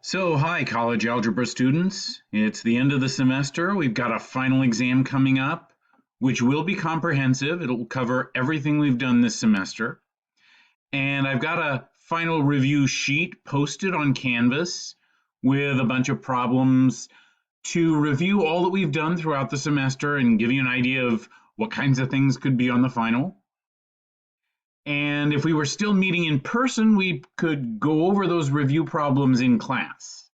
Hi, college algebra students. It's the end of the semester. We've got a final exam coming up, which will be comprehensive. It'll cover everything we've done this semester. And I've got a final review sheet posted on Canvas with a bunch of problems to review all that we've done throughout the semester and give you an idea of what kinds of things could be on the final. And if we were still meeting in person, we could go over those review problems in class.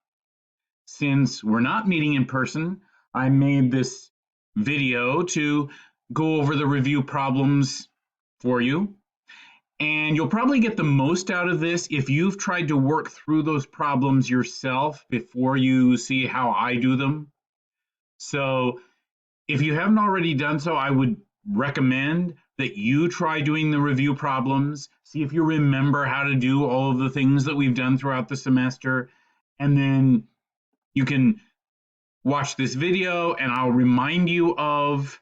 Since we're not meeting in person, I made this video to go over the review problems for you. And you'll probably get the most out of this if you've tried to work through those problems yourself before you see how I do them. So if you haven't already done so, I would recommend that you try doing the review problems, see if you remember how to do all of the things that we've done throughout the semester, and then you can watch this video and I'll remind you of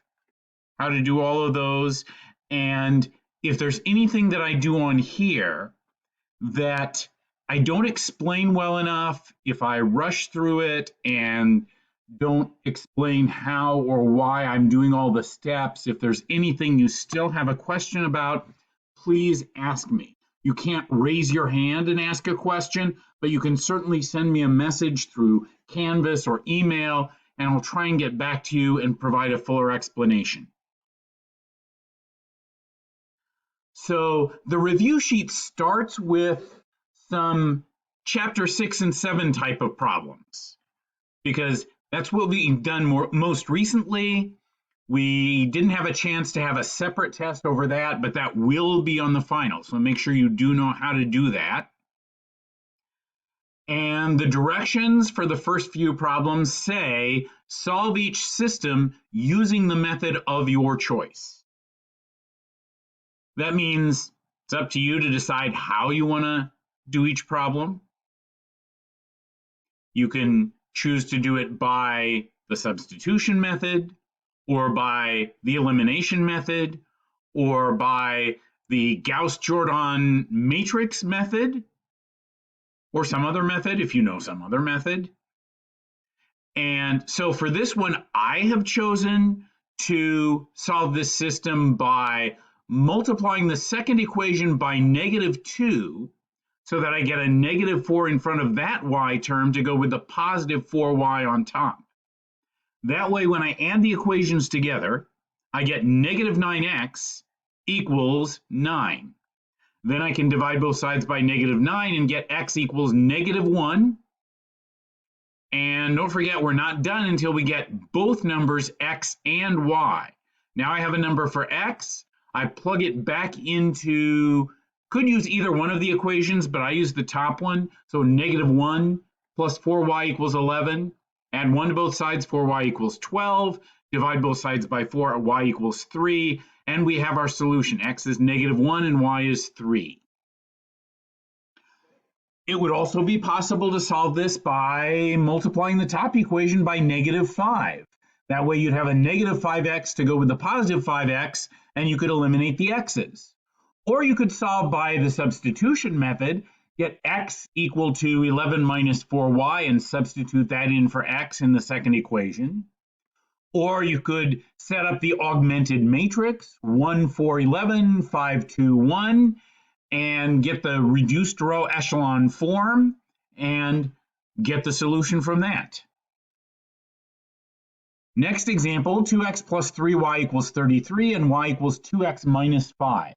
how to do all of those. And if there's anything that I do on here that I don't explain well enough, if I rush through it and don't explain how or why I'm doing all the steps, if there's anything you still have a question about, please ask me. You can't raise your hand and ask a question, but you can certainly send me a message through Canvas or email, and I'll try and get back to you and provide a fuller explanation. So the review sheet starts with some chapter 6 and 7 type of problems, because that's what we've done most recently. We didn't have a chance to have a separate test over that, but that will be on the final. So make sure you do know how to do that. And the directions for the first few problems say, solve each system using the method of your choice. That means it's up to you to decide how you want to do each problem. You can choose to do it by the substitution method, or by the elimination method, or by the Gauss-Jordan matrix method, or some other method if you know some other method. And so for this one, I have chosen to solve this system by multiplying the second equation by -2, so that I get a -4 in front of that y term to go with the positive 4y on top. That way, when I add the equations together, I get -9x equals 9. Then I can divide both sides by -9 and get x equals -1. And don't forget, we're not done until we get both numbers x and y. Now I have a number for x. I plug it back into, could use either one of the equations, but I use the top one. So -1 plus 4y equals 11. Add 1 to both sides, 4y equals 12. Divide both sides by 4, y equals 3. And we have our solution. X is -1 and y is 3. It would also be possible to solve this by multiplying the top equation by -5. That way you'd have a -5x to go with the positive 5x, and you could eliminate the x's. Or you could solve by the substitution method, get x equal to 11 minus 4y and substitute that in for x in the second equation. Or you could set up the augmented matrix, 1, 4, 11, 5, 2, 1, and get the reduced row echelon form and get the solution from that. Next example, 2x plus 3y equals 33 and y equals 2x minus 5.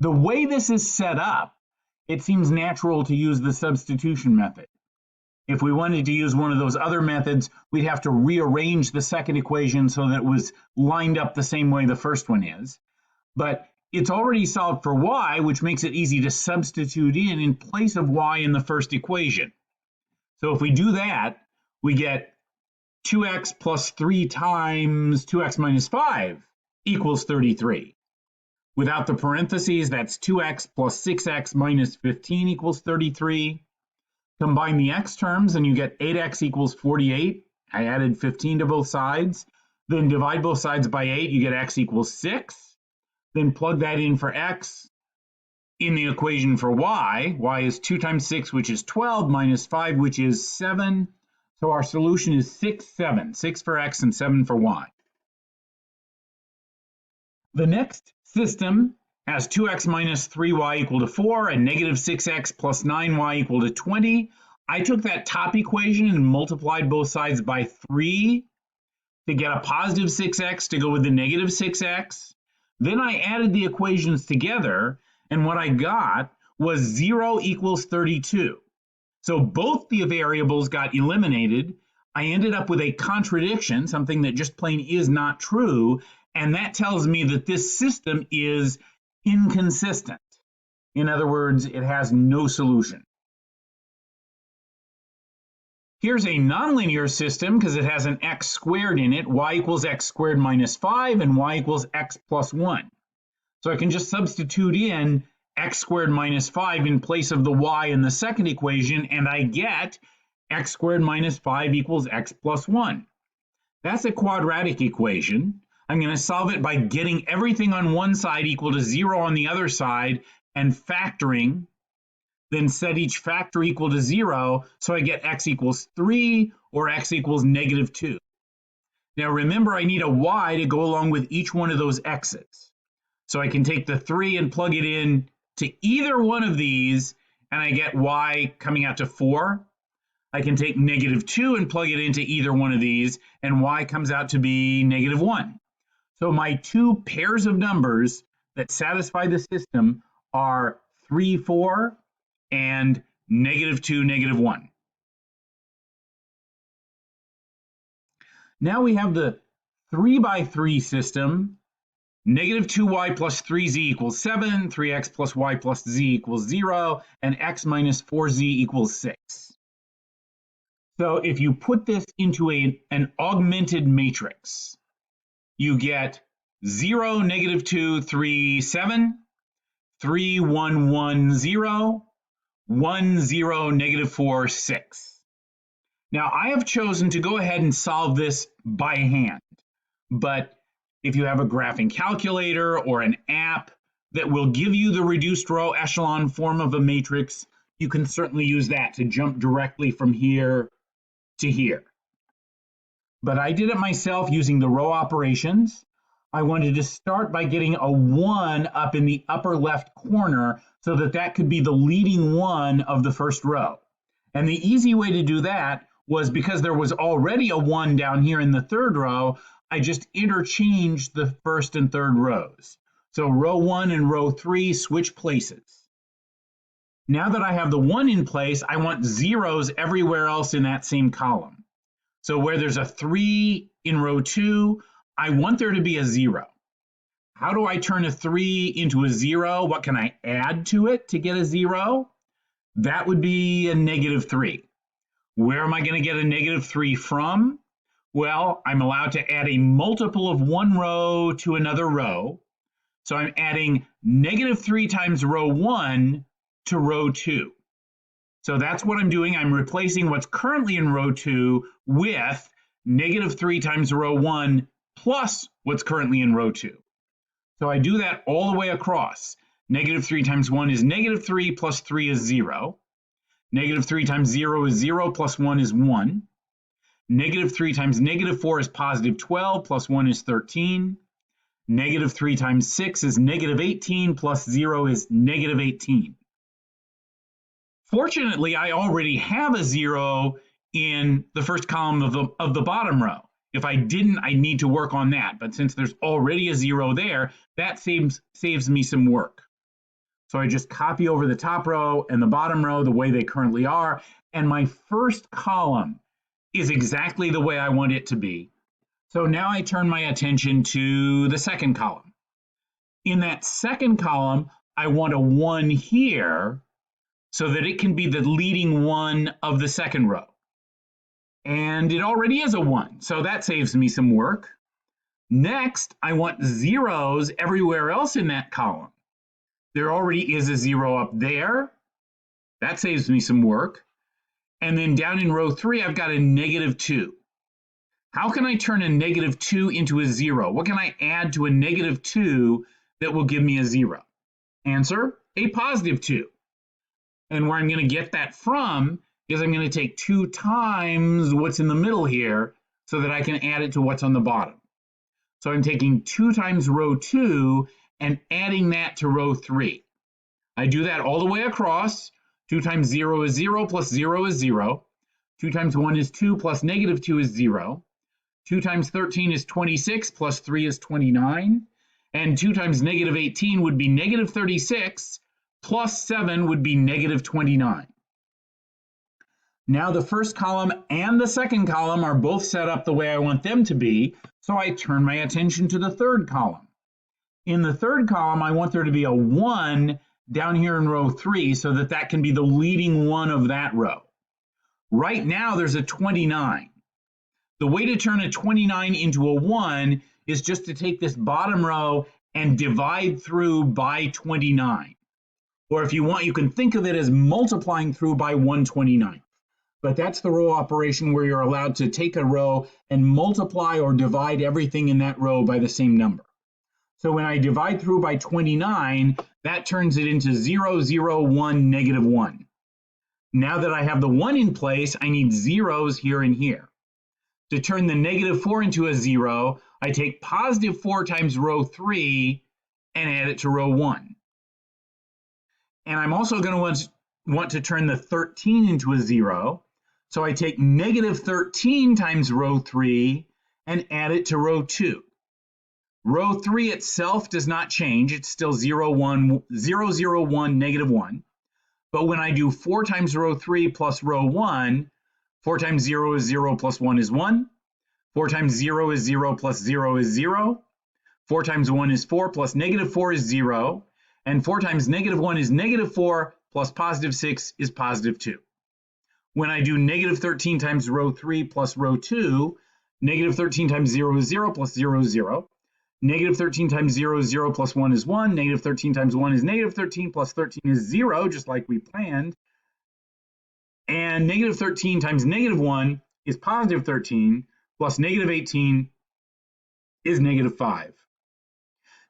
The way this is set up, it seems natural to use the substitution method. If we wanted to use one of those other methods, we'd have to rearrange the second equation so that it was lined up the same way the first one is. But it's already solved for y, which makes it easy to substitute in place of y in the first equation. So if we do that, we get 2x plus 3 times 2x minus 5 equals 33. Without the parentheses, that's 2x plus 6x minus 15 equals 33. Combine the x terms and you get 8x equals 48. I added 15 to both sides. Then divide both sides by 8, you get x equals 6. Then plug that in for x. in the equation for y. Y is 2 times 6, which is 12, minus 5, which is 7. So our solution is 6, 7. 6 for x and 7 for y. The next system has 2x minus 3y equal to 4 and negative 6x plus 9y equal to 20. I took that top equation and multiplied both sides by 3 to get a positive 6x to go with the negative 6x. Then I added the equations together, and what I got was 0 equals 32. So both the variables got eliminated. I ended up with a contradiction, something that just plain is not true, and that tells me that this system is inconsistent. In other words, it has no solution. Here's a nonlinear system because it has an x squared in it. Y equals x squared minus 5 and y equals x plus 1. So I can just substitute in x squared minus 5 in place of the y in the second equation, and I get x squared minus 5 equals x plus 1. That's a quadratic equation. I'm going to solve it by getting everything on one side equal to 0 on the other side and factoring, then set each factor equal to 0, so I get x equals 3 or x equals negative 2. Now remember, I need a y to go along with each one of those x's. So I can take the 3 and plug it in to either one of these, and I get y coming out to 4. I can take negative 2 and plug it into either one of these, and y comes out to be negative 1. So my two pairs of numbers that satisfy the system are 3, 4, and negative 2, negative 1. Now we have the 3 by 3 system. Negative 2y plus 3z equals 7, 3x plus y plus z equals 0, and x minus 4z equals 6. So if you put this into an augmented matrix, you get 0, negative 2, 3, 7, 3, 1, 1, 0, 1, 0, negative 4, 6. Now I have chosen to go ahead and solve this by hand, but if you have a graphing calculator or an app that will give you the reduced row echelon form of a matrix, you can certainly use that to jump directly from here to here. But I did it myself using the row operations. I wanted to start by getting a 1 up in the upper left corner so that that could be the leading one of the first row. And the easy way to do that was, because there was already a 1 down here in the third row, I just interchanged the first and third rows. So row 1 and row 3 switch places. Now that I have the 1 in place, I want zeros everywhere else in that same column. So where there's a 3 in row 2, I want there to be a 0. How do I turn a 3 into a 0? What can I add to it to get a 0? That would be a negative 3. Where am I going to get a negative 3 from? Well, I'm allowed to add a multiple of one row to another row. So I'm adding negative 3 times row 1 to row 2. So that's what I'm doing. I'm replacing what's currently in row 2 with negative 3 times row 1 plus what's currently in row 2. So I do that all the way across. Negative 3 times 1 is negative 3 plus 3 is 0. Negative 3 times 0 is 0 plus 1 is 1. Negative 3 times negative 4 is positive 12 plus 1 is 13. Negative 3 times 6 is negative 18 plus 0 is negative 18. Fortunately, I already have a 0 in the first column of the bottom row. If I didn't, I need to work on that. But since there's already a 0 there, that saves me some work. So I just copy over the top row and the bottom row the way they currently are. And my first column is exactly the way I want it to be. So now I turn my attention to the second column. In that second column, I want a 1 here so that it can be the leading one of the second row. And it already is a 1, so that saves me some work. Next, I want zeros everywhere else in that column. There already is a 0 up there. That saves me some work. And then down in row 3, I've got a negative 2. How can I turn a negative 2 into a 0? What can I add to a negative 2 that will give me a 0? Answer: a positive 2. And where I'm going to get that from is I'm going to take 2 times what's in the middle here so that I can add it to what's on the bottom. So I'm taking 2 times row 2 and adding that to row 3. I do that all the way across. 2 times 0 is 0 plus 0 is 0. 2 times 1 is 2 plus negative 2 is 0. 2 times 13 is 26 plus 3 is 29. And 2 times negative 18 would be negative 36 plus 7 would be negative 29. Now the first column and the second column are both set up the way I want them to be, so I turn my attention to the third column. In the third column, I want there to be a 1 down here in row 3 so that that can be the leading one of that row. Right now there's a 29. The way to turn a 29 into a 1 is just to take this bottom row and divide through by 29. Or if you want, you can think of it as multiplying through by 1/29. But that's the row operation where you're allowed to take a row and multiply or divide everything in that row by the same number. So when I divide through by 29, that turns it into 0, 0, 1, negative 1. Now that I have the 1 in place, I need zeros here and here. To turn the negative 4 into a 0, I take positive 4 times row 3 and add it to row 1. And I'm also going to want to turn the 13 into a 0. So I take negative 13 times row 3 and add it to row 2. Row 3 itself does not change. It's still 0, 1, 0, 0, 1, negative 1. But when I do 4 times row 3 plus row 1, 4 times 0 is 0 plus 1 is 1. 4 times 0 is 0 plus 0 is 0. 4 times 1 is 4 plus negative 4 is 0. And 4 times negative 1 is negative 4 plus positive 6 is positive 2. When I do negative 13 times row 3 plus row 2, negative 13 times 0 is 0 plus 0 is 0. Negative 13 times 0 is 0 plus 1 is 1. Negative 13 times 1 is negative 13 plus 13 is 0, just like we planned. And negative 13 times negative 1 is positive 13 plus negative 18 is negative 5.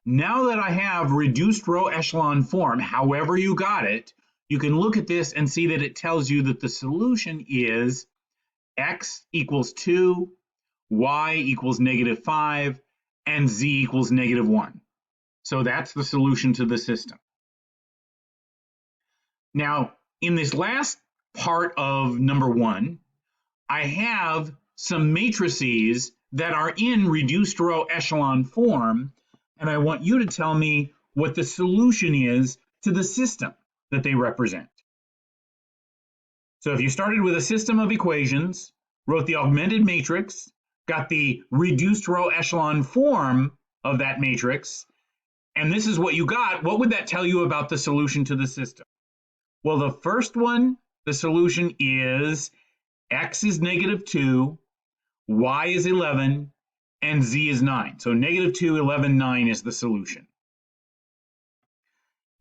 Now that I have reduced row echelon form, however you got it, you can look at this and see that it tells you that the solution is x equals 2, y equals negative 5, and z equals negative 1. So that's the solution to the system. Now, in this last part of number 1, I have some matrices that are in reduced row echelon form, and I want you to tell me what the solution is to the system that they represent. So if you started with a system of equations, wrote the augmented matrix, got the reduced row echelon form of that matrix, and this is what you got, what would that tell you about the solution to the system? Well, the first one, the solution is x is negative 2, y is 11, and z is 9. So negative 2, 11, 9 is the solution.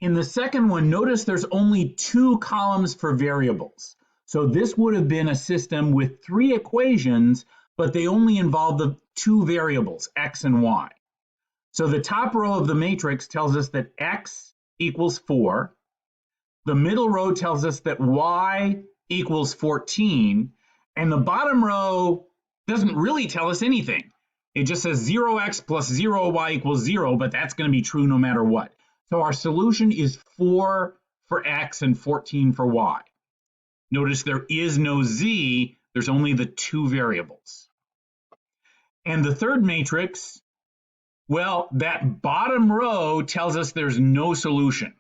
In the second one, notice there's only 2 columns for variables. So this would have been a system with 3 equations, but they only involve the 2 variables, x and y. So the top row of the matrix tells us that x equals 4. The middle row tells us that y equals 14. And the bottom row doesn't really tell us anything. It just says 0x plus 0y equals 0, but that's going to be true no matter what. So our solution is 4 for x and 14 for y. Notice there is no z, there's only the 2 variables. And the third matrix, well, that bottom row tells us there's no solution.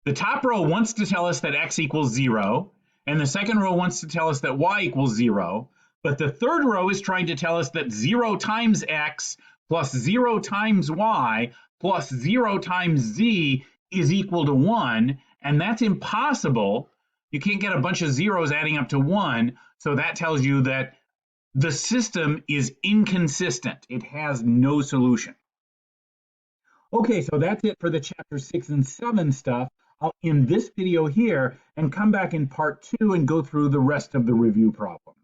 The top row wants to tell us that x equals 0, and the second row wants to tell us that y equals 0, but the third row is trying to tell us that 0 times x plus 0 times y plus 0 times z is equal to 1, and that's impossible. You can't get a bunch of zeros adding up to 1, so that tells you that the system is inconsistent. It has no solution. Okay, so that's it for the chapter 6 and 7 stuff. I'll end this video here and come back in part 2 and go through the rest of the review problems.